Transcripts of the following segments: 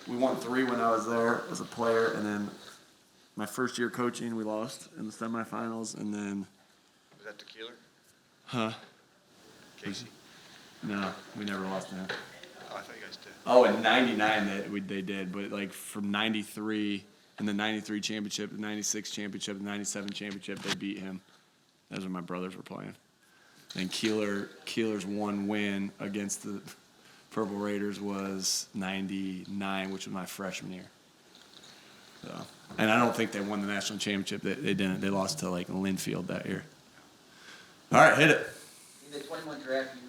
we won 3 when I was there as a player, and then my first year coaching, we lost in the semifinals, and then. Was that Tequila? Huh? Casey? No, we never lost to him. Oh, I thought you guys did. Oh, in '99 they did, but like from '93 and the '93 championship, the '96 championship, the '97 championship, they beat him. That's when my brothers were playing. And Keeler's one win against the Purple Raiders was '99, which was my freshman year. So, and I don't think they won the national championship. They didn't. They lost to like Linfield that year. All right, hit it. In the 21 draft, you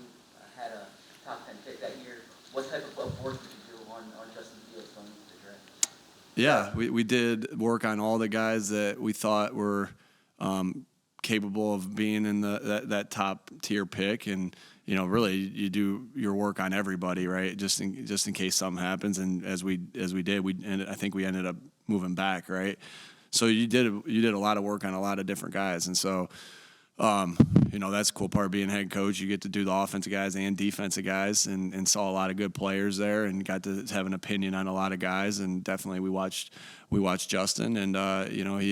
had a top 10 pick that year. What type of work did you do on Justin Fields going into the draft? Yeah, we did work on all the guys that we thought were capable of being in that top tier pick, and really you do your work on everybody, right? Just in case something happens, and as we did, I think we ended up moving back, right? So you did a lot of work on a lot of different guys, and so. That's the cool part of being head coach. You get to do the offensive guys and defensive guys, and saw a lot of good players there, and got to have an opinion on a lot of guys. And definitely we watched Justin, and he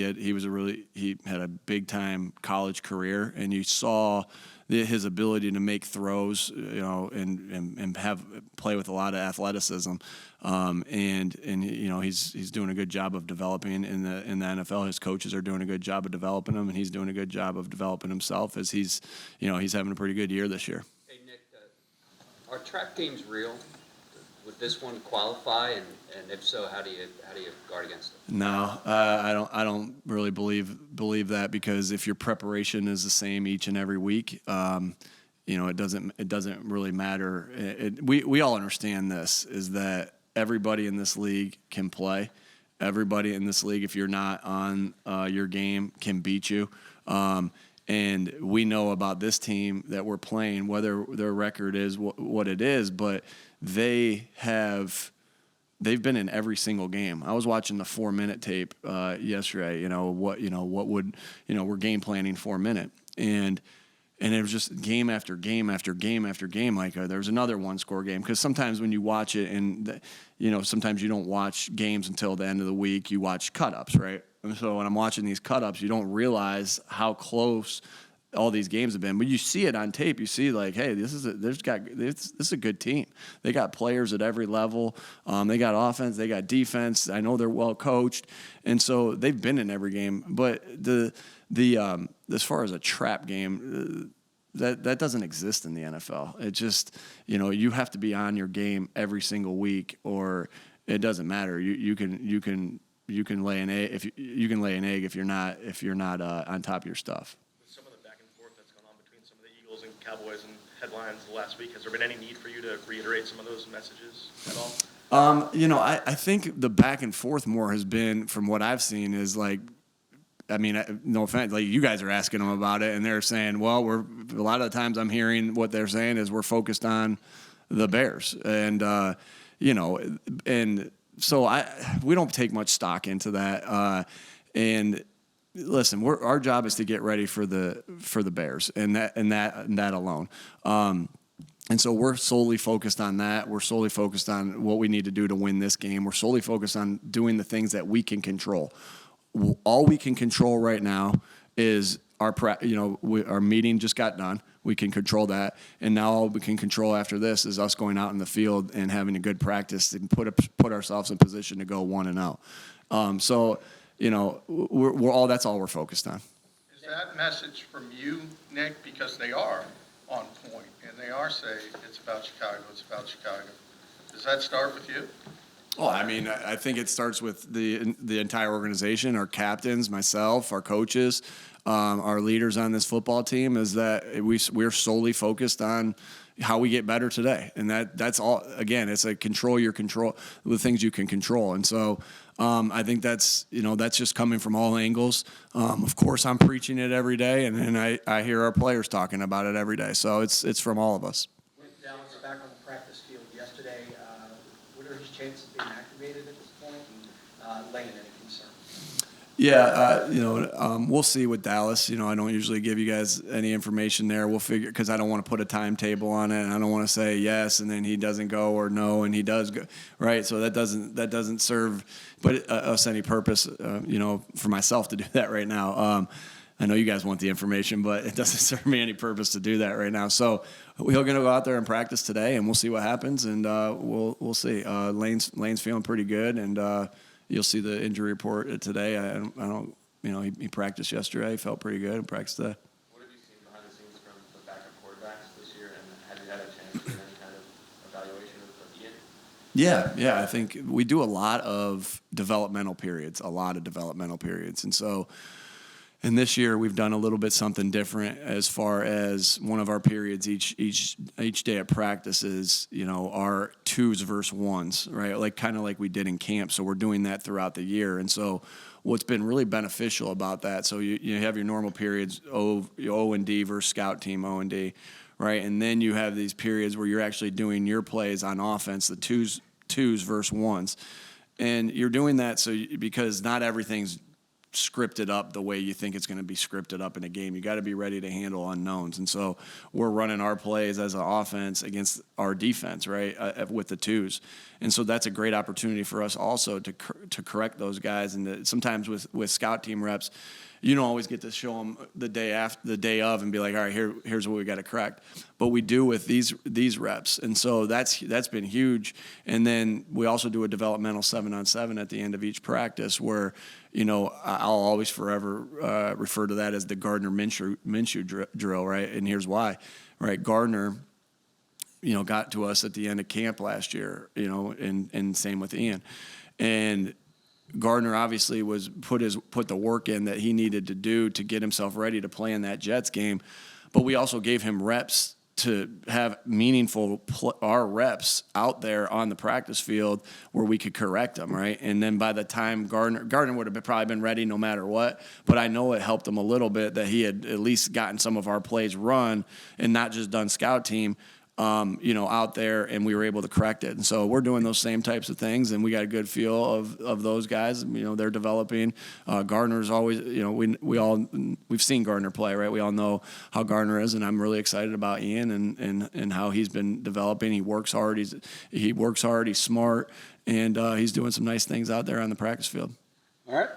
had a big time college career, and you saw his ability to make throws, and have play with a lot of athleticism, and he's doing a good job of developing in the NFL. His coaches are doing a good job of developing him, and he's doing a good job of developing himself as he's having a pretty good year this year. Hey Nick, are trap games real? Would this one qualify, and if so, how do you guard against it? No, I don't really believe that, because if your preparation is the same each and every week, it doesn't really matter. We all understand this, is that everybody in this league can play. Everybody in this league, if you're not on your game, can beat you. And we know about this team that we're playing, whether their record is what it is, but they've been in every single game. I was watching the 4-minute tape yesterday. We're game planning 4-minute, and it was just game after game after game after game. Like there's another 1-score game, because sometimes when you watch it, and sometimes you don't watch games until the end of the week. You watch cut-ups, right? And so when I'm watching these cut-ups, you don't realize how close all these games have been, but you see it on tape. You see, like, hey, this is a good team. They got players at every level. They got offense. They got defense. I know they're well coached, and so they've been in every game. But as far as a trap game, that doesn't exist in the NFL. It just you have to be on your game every single week, or it doesn't matter. You can lay an egg if you're not on top of your stuff. Cowboys and headlines last week. Has there been any need for you to reiterate some of those messages at all? I think the back and forth more has been, from what I've seen, is like, no offense, like you guys are asking them about it, and they're saying, well, a lot of the times I'm hearing what they're saying is we're focused on the Bears, and and so we don't take much stock into that, and. Listen, our job is to get ready for the Bears, and that alone. And so we're solely focused on that. We're solely focused on what we need to do to win this game. We're solely focused on doing the things that we can control. All we can control right now is our meeting just got done. We can control that, and now all we can control after this is us going out in the field and having a good practice and put ourselves in position to go 1-0. That's all we're focused on. Is that message from you, Nick? Because they are on point, and they are saying it's about Chicago, it's about Chicago. Does that start with you? Oh, I think it starts with the entire organization, our captains, myself, our coaches, our leaders on this football team, is that we're solely focused on how we get better today. And that's all, again, it's like control the things you can control. And so I think that's just coming from all angles. Of course, I'm preaching it every day, and then I hear our players talking about it every day. So it's from all of us. With Dallas back on the practice field yesterday, what are his chances of being activated at this point, and laying any concern? We'll see with Dallas. I don't usually give you guys any information there. We'll figure, because I don't want to put a timetable on it, and I don't want to say yes and then he doesn't go, or no and he does go, right? So that doesn't serve us any purpose, for myself to do that right now. I know you guys want the information, but it doesn't serve me any purpose to do that right now. So we're going to go out there and practice today, and we'll see what happens, and we'll see. Lane's feeling pretty good, and you'll see the injury report today. I don't. He practiced yesterday. He felt pretty good. Practiced today. What have you seen behind the scenes from the backup quarterbacks this year, and have you had a chance to get any kind of evaluation of Ian? Yeah. I think we do a lot of developmental periods, and so. And this year we've done a little bit something different as far as one of our periods each day at practice is, our 2s versus 1s, right? Kind of like we did in camp. So we're doing that throughout the year. And so what's been really beneficial about that, so you have your normal periods, O and D versus scout team O and D, right? And then you have these periods where you're actually doing your plays on offense, the 2s versus 1s. And you're doing that because not everything's scripted up the way you think it's going to be scripted up in a game. You got to be ready to handle unknowns. And so we're running our plays as an offense against our defense, right, with the 2s. And so that's a great opportunity for us also to correct those guys. And sometimes with scout team reps, you don't always get to show them the day of and be like, all right, here's what we got to correct. But we do with these reps. And so that's been huge. And then we also do a developmental 7-on-7 at the end of each practice where, I'll always forever refer to that as the Gardner Minshew drill, right? And here's why, right? Gardner, got to us at the end of camp last year, and same with Ian. And Gardner obviously put the work in that he needed to do to get himself ready to play in that Jets game, but we also gave him reps to have meaningful our reps out there on the practice field where we could correct them, right? And then by the time Gardner would have probably been ready no matter what, but I know it helped him a little bit that he had at least gotten some of our plays run and not just done scout team, out there, and we were able to correct it. And so we're doing those same types of things, and we got a good feel of those guys. They're developing. Gardner's always, we've seen Gardner play, right? We all know how Gardner is, and I'm really excited about Ian and how he's been developing. He works hard. He's smart, and he's doing some nice things out there on the practice field. All right.